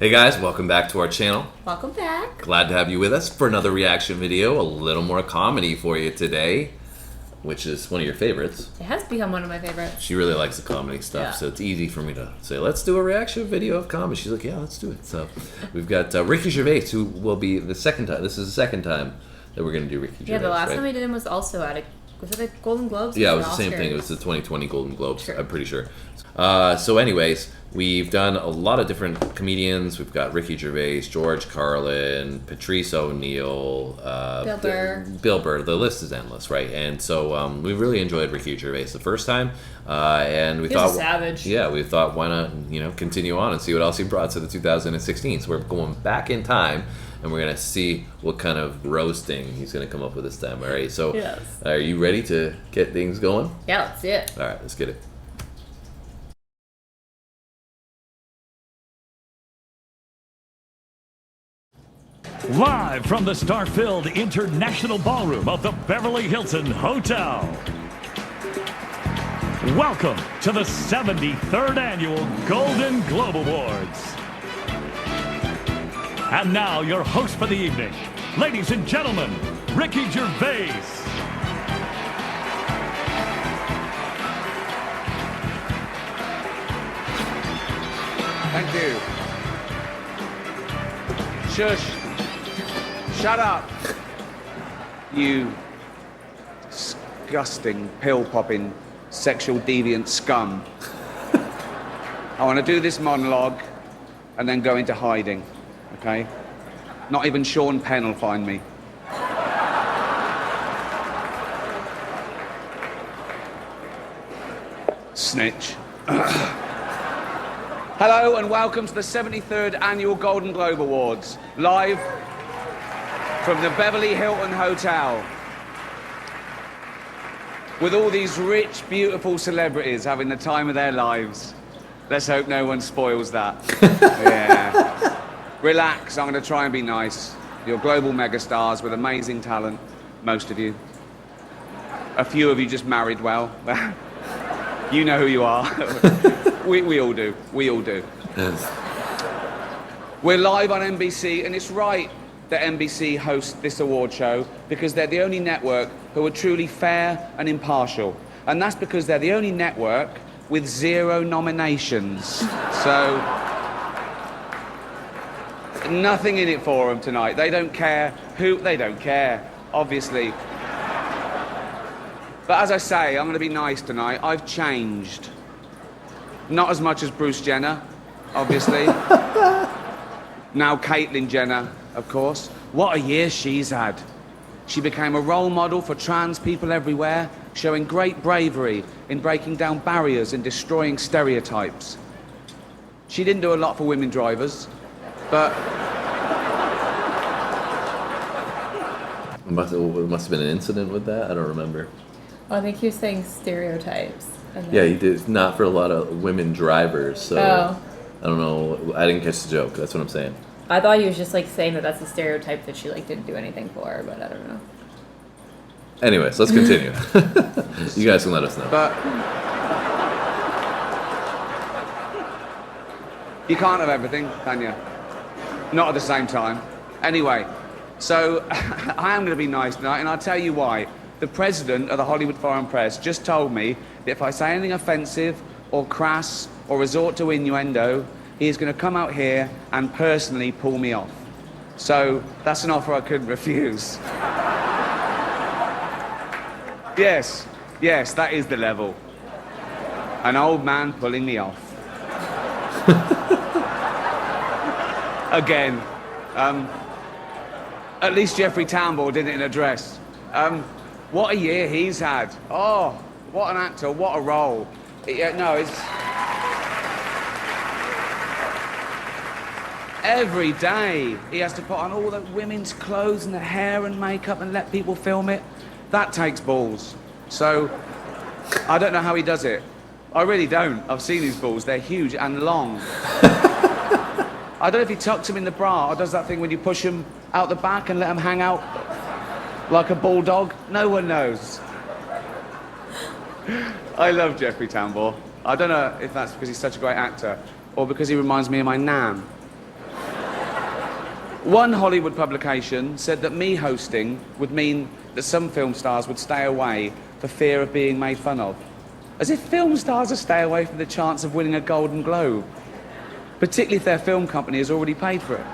Hey guys, welcome back to our channel. Welcome back. Glad to have you with us for another reaction video. A little more comedy for you today, which is one of your favorites. It has become one of my favorites. She really likes the comedy stuff, so it's easy for me to say, let's do a reaction video of comedy. She's like, yeah, let's do it. So we've got Ricky Gervais, who will be the second time. This is the second time that we're going to do Ricky Gervais. Yeah, the last time we did him was also at was it the Golden Globes? Yeah, it was the same thing. It was the 2020 Golden Globes, I'm pretty sure. So anyways, we've done a lot of different comedians. We've got Ricky Gervais, George Carlin, Patrice O'Neill, Bill Burr. The list is endless, right? And so we really enjoyed Ricky Gervais the first time, and we thought, a savage. Yeah, we thought, why not, continue on and see what else he brought to the 2016. So we're going back in time, and we're gonna see what kind of roasting he's gonna come up with this time. All right, so are you ready to get things going? Yeah, let's see it. All right, let's get it. Live from the star-filled International Ballroom of the Beverly Hilton Hotel. Welcome to the 73rd Annual Golden Globe Awards. And now your host for the evening, ladies and gentlemen, Ricky Gervais. Thank you. Shush. Shut up. You disgusting, pill-popping, sexual deviant scum. I want to do this monologue and then go into hiding, okay? Not even Sean Penn will find me. Snitch. Hello and welcome to the 73rd Annual Golden Globe Awards, live from the Beverly Hilton Hotel, with all these rich, beautiful celebrities having the time of their lives. Let's hope no one spoils that. Yeah. Relax, I'm going to try and be nice. You're global megastars with amazing talent, most of you. A few of you just married well. You know who you are. We all do. We all do. Yes. We're live on NBC, and it's right that NBC hosts this award show because they're the only network who are truly fair and impartial. And that's because they're the only network with 0 nominations. So, nothing in it for them tonight. They don't care who, they don't care, obviously. But as I say, I'm going to be nice tonight. I've changed. Not as much as Bruce Jenner, obviously. Now Caitlyn Jenner, of course. What a year she's had. She became a role model for trans people everywhere, showing great bravery in breaking down barriers and destroying stereotypes. She didn't do a lot for women drivers, but... It must have been an incident with that? I don't remember. Oh, I think he was saying stereotypes. Yeah, he did. Not for a lot of women drivers, so... I don't know. I didn't catch the joke. That's what I'm saying. I thought he was just like saying that that's a stereotype that she like didn't do anything for, but I don't know. Anyways, let's continue. You guys can let us know. But you can't have everything, can you? Not at the same time. Anyway, so I am going to be nice tonight, and I'll tell you why. The president of the Hollywood Foreign Press just told me that if I say anything offensive or crass or resort to innuendo, he's going to come out here and personally pull me off. So that's an offer I couldn't refuse. Yes, that is the level. An old man pulling me off. Again. At least Jeffrey Tambor did it in a dress. What a year he's had. Oh, what an actor, what a role. No, it's... Every day he has to put on all the women's clothes and the hair and makeup and let people film it. That takes balls. So, I don't know how he does it. I really don't. I've seen his balls. They're huge and long. I don't know if he tucks them in the bra or does that thing when you push them out the back and let them hang out like a bulldog. No one knows. I love Jeffrey Tambor. I don't know if that's because he's such a great actor or because he reminds me of my nan. One Hollywood publication said that me hosting would mean that some film stars would stay away for fear of being made fun of. As if film stars would stay away from the chance of winning a Golden Globe, particularly if their film company has already paid for it.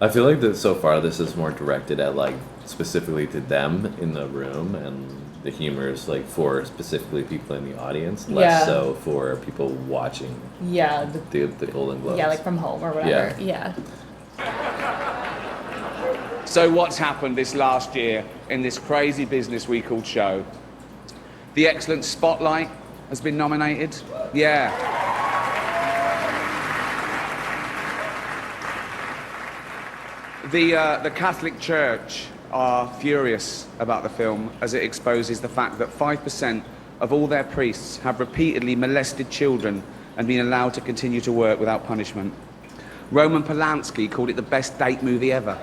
I feel like that so far this is more directed at like specifically to them in the room, and the humor is like for specifically people in the audience, less so for people watching. Yeah. The Golden Globes. Yeah, like from home or whatever. Yeah. So what's happened this last year in this crazy business we called show? The excellent Spotlight has been nominated. Yeah. The Catholic Church are furious about the film as it exposes the fact that 5% of all their priests have repeatedly molested children and been allowed to continue to work without punishment. Roman Polanski called it the best date movie ever.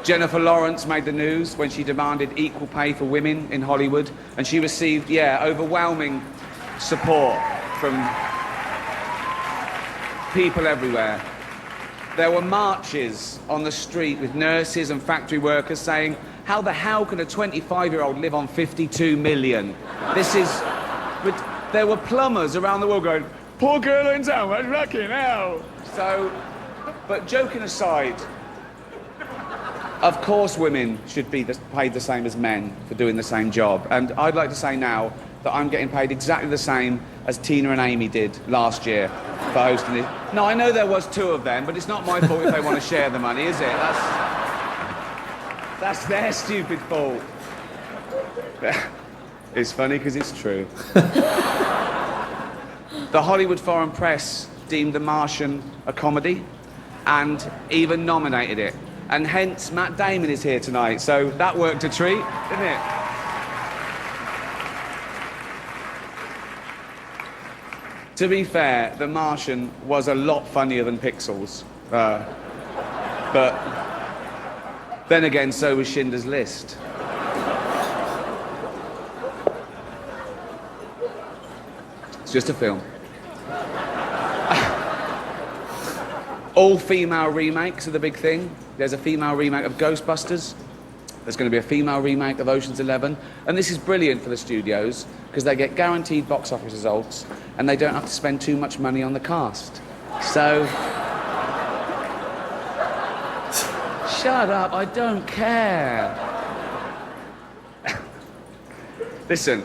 Jennifer Lawrence made the news when she demanded equal pay for women in Hollywood, and she received, overwhelming support from people everywhere. There were marches on the street with nurses and factory workers saying, how the hell can a 25-year-old live on 52 million? This is... But there were plumbers around the world going, poor girl in town, what's lucky now? So, but joking aside, of course women should be paid the same as men for doing the same job. And I'd like to say now that I'm getting paid exactly the same as Tina and Amy did last year for hosting it. No, I know there was two of them, but it's not my fault if they want to share the money, is it? That's their stupid fault. It's funny because it's true. The Hollywood Foreign Press deemed The Martian a comedy and even nominated it. And hence, Matt Damon is here tonight, so that worked a treat, didn't it? To be fair, The Martian was a lot funnier than Pixels. But then again, so was Schindler's List. It's just a film. All female remakes are the big thing. There's a female remake of Ghostbusters. There's going to be a female remake of Ocean's 11. And this is brilliant for the studios because they get guaranteed box office results and they don't have to spend too much money on the cast. So... Shut up, I don't care. Listen,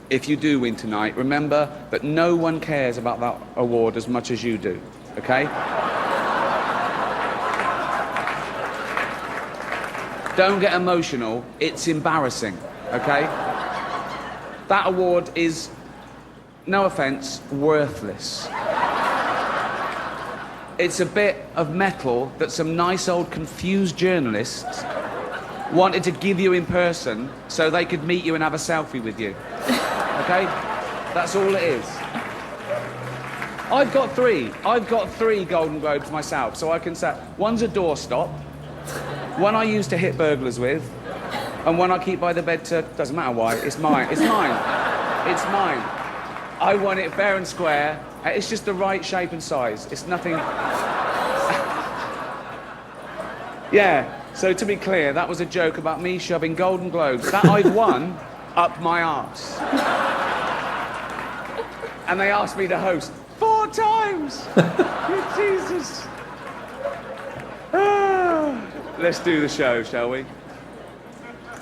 if you do win tonight, remember that no one cares about that award as much as you do, okay? Don't get emotional, it's embarrassing, okay? That award is, no offence, worthless. It's a bit of metal that some nice old confused journalists wanted to give you in person so they could meet you and have a selfie with you, okay? That's all it is. I've got three Golden Globes myself, so I can say, one's a doorstop, one I used to hit burglars with, and one I keep by the bed to... Doesn't matter why, it's mine. It's mine. It's mine. I want it fair and square. It's just the right shape and size. It's nothing... Yeah, so to be clear, that was a joke about me shoving Golden Globes that I'd won up my arse. And they asked me to host 4 times! Jesus. Let's do the show, shall we?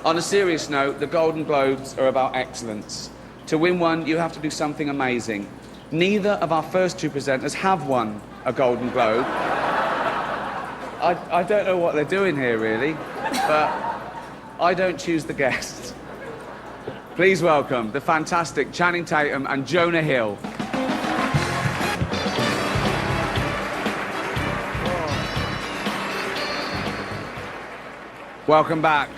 On a serious note, the Golden Globes are about excellence. To win one, you have to do something amazing. Neither of our first 2 presenters have won a Golden Globe. I don't know what they're doing here, really, but I don't choose the guests. Please welcome the fantastic Channing Tatum and Jonah Hill. Welcome back.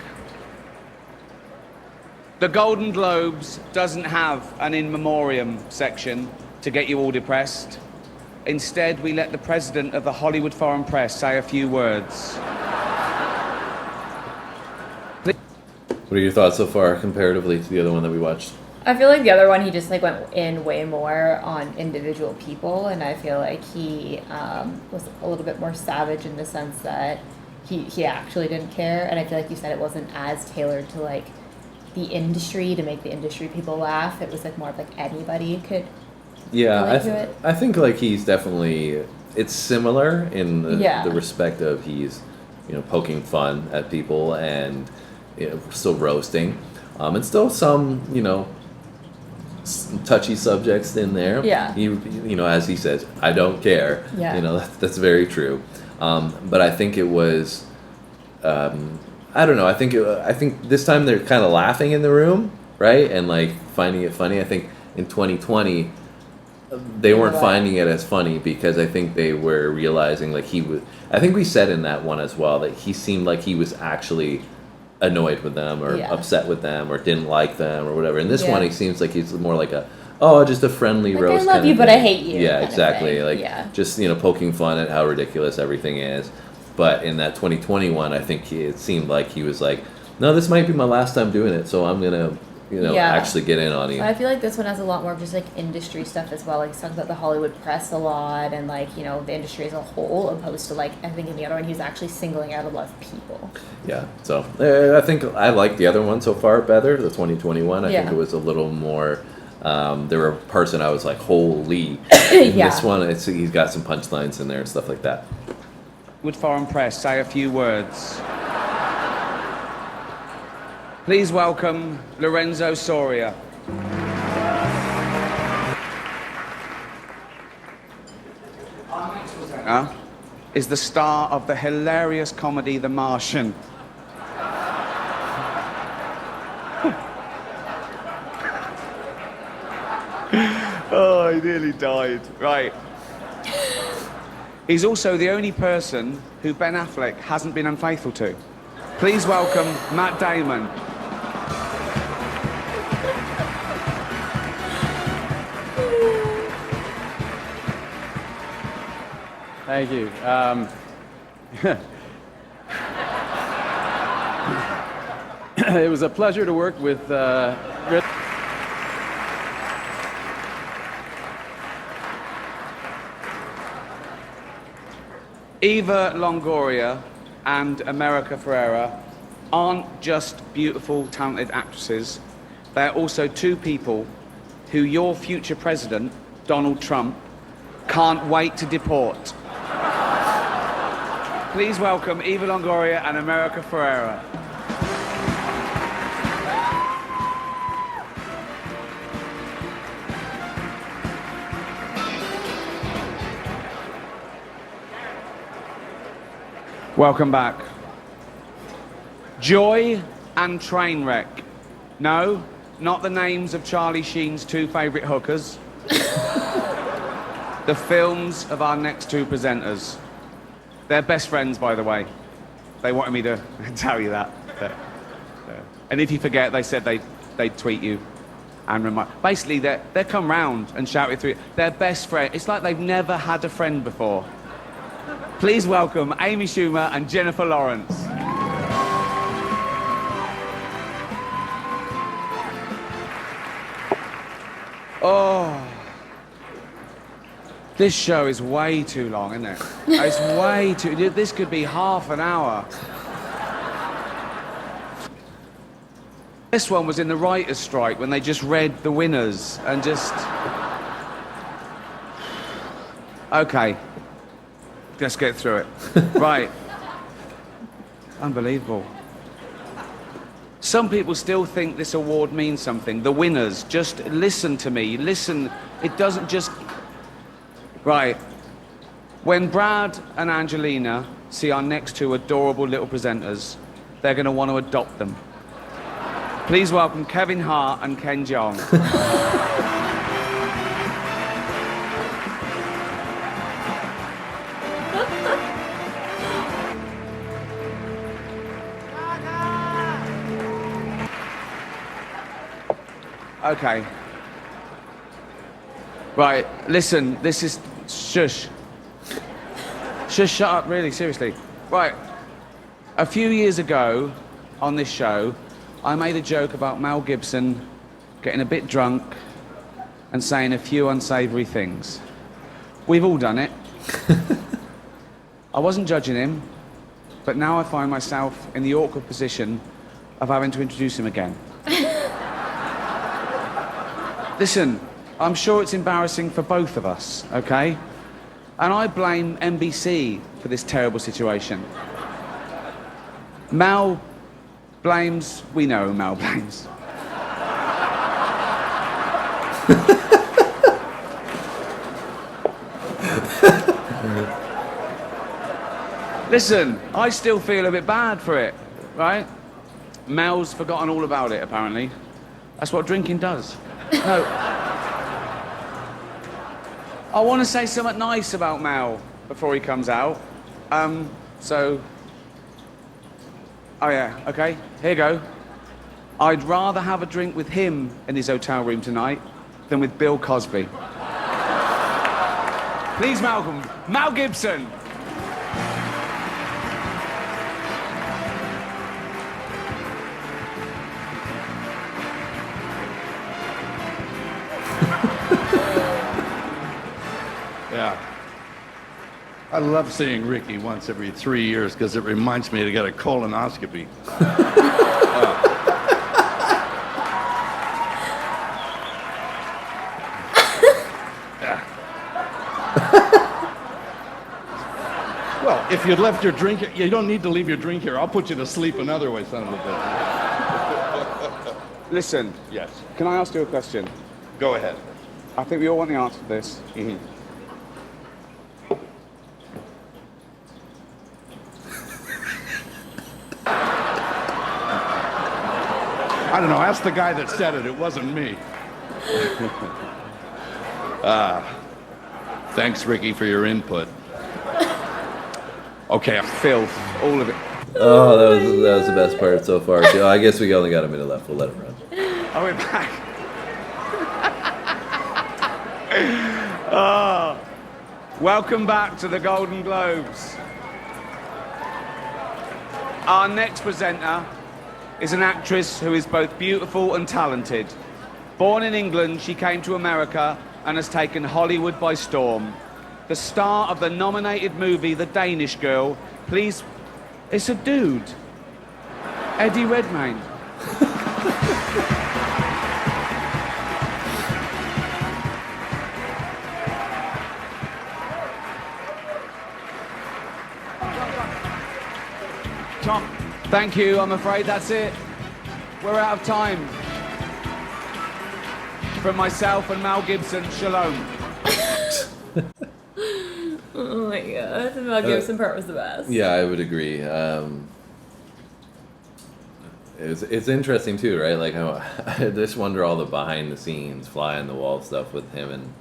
The Golden Globes doesn't have an in memoriam section to get you all depressed. Instead, we let the president of the Hollywood Foreign Press say a few words. What are your thoughts so far comparatively to the other one that we watched? I feel like the other one, he just like went in way more on individual people, and I feel like he was a little bit more savage in the sense that he actually didn't care, and I feel like you said it wasn't as tailored to like the industry to make the industry people laugh. It was like more of like anybody could. Yeah, I think like he's definitely, it's similar in the respect of he's, poking fun at people and still roasting, and still some touchy subjects in there. Yeah. As he says, I don't care. Yeah. That's very true. But I think it was, I don't know. I think this time they're kind of laughing in the room, right, and like finding it funny. I think in 2020 they weren't finding it as funny because I think they were realizing like he was. I think we said in that one as well that he seemed like he was actually annoyed with them or upset with them or didn't like them or whatever. In this one, he seems like he's more like just a friendly like, roast. I love you, but I hate you. Yeah, exactly. Like just poking fun at how ridiculous everything is. But in that 2021, I think it seemed like he was like, no, this might be my last time doing it, so I'm gonna actually get in on you. But I feel like this one has a lot more of just like industry stuff as well. Like he's talking about the Hollywood press a lot and like the industry as a whole, opposed to like I think in the other one he's actually singling out a lot of people. Yeah, so I think I like the other one so far better. The 2021, I think it was a little more. There were parts that I was like, holy. In this one, he's got some punchlines in there and stuff like that. Would Foreign Press say a few words? Please welcome Lorenzo Soria. Is the star of the hilarious comedy The Martian. Oh, he nearly died. Right. He's also the only person who Ben Affleck hasn't been unfaithful to. Please welcome Matt Damon. Thank you. It was a pleasure to work with Eva Longoria and America Ferrera aren't just beautiful, talented actresses. They're also two people who your future president, Donald Trump, can't wait to deport. Please welcome Eva Longoria and America Ferrera. Welcome back. Joy and Trainwreck. No, not the names of Charlie Sheen's two favourite hookers. The films of our next two presenters. They're best friends, by the way. They wanted me to tell you that. And if you forget, they said they'd tweet you and remind. Basically, they come round and shout it through. They're best friends. It's like they've never had a friend before. Please welcome Amy Schumer and Jennifer Lawrence. Oh. This show is way too long, isn't it? It's way too... This could be half an hour. This one was in the writer's strike when they just read the winners and just... Okay. Let's get through it. Right. Unbelievable. Some people still think this award means something. The winners. Just listen to me. Listen. It doesn't just... Right. When Brad and Angelina see our next two adorable little presenters, they're going to want to adopt them. Please welcome Kevin Hart and Ken Jeong. Okay. Right, listen, this is Shush. Shush, shut up, really, seriously. Right. A few years ago, on this show, I made a joke about Mel Gibson getting a bit drunk and saying a few unsavoury things. We've all done it. I wasn't judging him, but now I find myself in the awkward position of having to introduce him again. Listen, I'm sure it's embarrassing for both of us, okay? And I blame NBC for this terrible situation. Mel blames... We know who Mel blames. Listen, I still feel a bit bad for it, right? Mel's forgotten all about it, apparently. That's what drinking does. No. I want to say something nice about Mel before he comes out. So... Oh, yeah, okay, here you go. I'd rather have a drink with him in his hotel room tonight than with Bill Cosby. Please, Malcolm. Mel Gibson. Yeah. I love seeing Ricky once every 3 years because it reminds me to get a colonoscopy. Well, if you'd left your drink here, you don't need to leave your drink here. I'll put you to sleep another way, son of a bitch. Listen. Yes. Can I ask you a question? Go ahead. I think we all want the answer to this. Mm-hmm. I don't know. Ask the guy that said it. It wasn't me. Thanks, Ricky, for your input. Okay. Filth. All of it. Oh, that was the best part so far. So I guess we only got a minute left. We'll let it run. Are we back? Oh. Welcome back to the Golden Globes. Our next presenter is an actress who is both beautiful and talented. Born in England, she came to America and has taken Hollywood by storm. The star of the nominated movie The Danish Girl, please... It's a dude. Eddie Redmayne. Tom. Thank you, I'm afraid that's it. We're out of time. From myself and Mel Gibson, shalom. Oh my god, the Mel Gibson part was the best. Yeah, I would agree. It's interesting too, right? Like, I just wonder all the behind the scenes, fly on the wall stuff with him and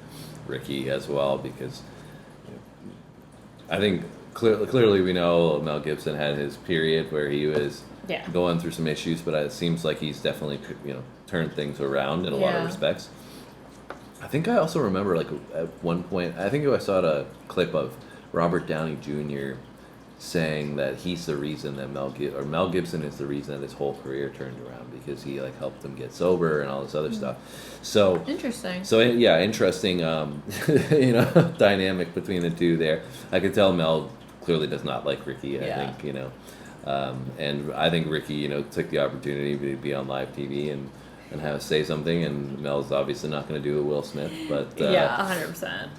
Ricky as well, because I think clearly we know Mel Gibson had his period where he was going through some issues, but it seems like he's definitely turned things around in a lot of respects. I think I also remember, like, at one point, I think I saw a clip of Robert Downey Jr. saying that he's the reason that Mel Gibson is the reason that his whole career turned around, because he like helped him get sober and all this other stuff. So interesting. So yeah, interesting. Dynamic between the two there. I could tell Mel clearly does not like Ricky. I think and I think Ricky took the opportunity to be on live TV and have say something, and Mel's obviously not going to do a Will Smith, but 100%.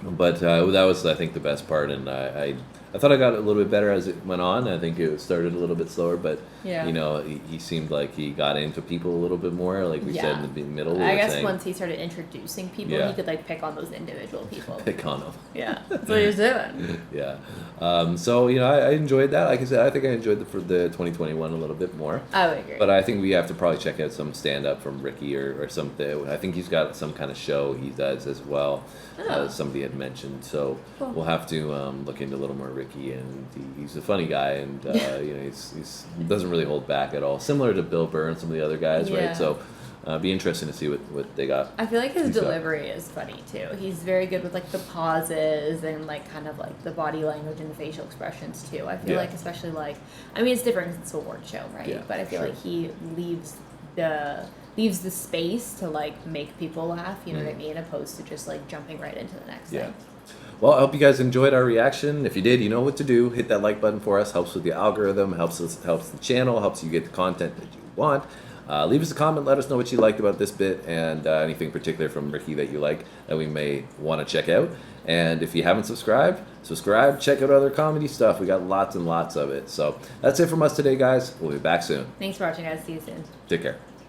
But that was, I think, the best part, and I thought I got a little bit better as it went on. I think it started a little bit slower, but he seemed like he got into people a little bit more, like we said in the middle. I guess once he started introducing people, he could like pick on those individual people. Pick on them. Yeah, that's what he was doing. So I enjoyed that. Like I said, I think I enjoyed the 2021 a little bit more. I would agree. But I think we have to probably check out some stand up from Ricky or something. I think he's got some kind of show he does as well. Somebody had mentioned, so we'll have to look into a little more Ricky, and he's a funny guy, and he doesn't really hold back at all, similar to Bill Burr and some of the other guys, right? So Be interesting to see what they got. I feel like his He's got- delivery is funny too. He's very good with like the pauses and like kind of like the body language and the facial expressions too. I feel Yeah. like especially like, I mean it's different 'cause it's a award show, right? Yeah, But I feel sure. like he leaves the space to like make people laugh. You know what I mean? Opposed to just like jumping right into the next Yeah. thing. Well, I hope you guys enjoyed our reaction. If you did, you know what to do. Hit that like button for us. Helps with the algorithm. Helps the channel. Helps you get the content that you want. Leave us a comment. Let us know what you liked about this bit and anything particular from Ricky that you like that we may want to check out. And if you haven't subscribed, subscribe. Check out other comedy stuff. We got lots and lots of it. So that's it from us today, guys. We'll be back soon. Thanks for watching, guys. See you soon. Take care.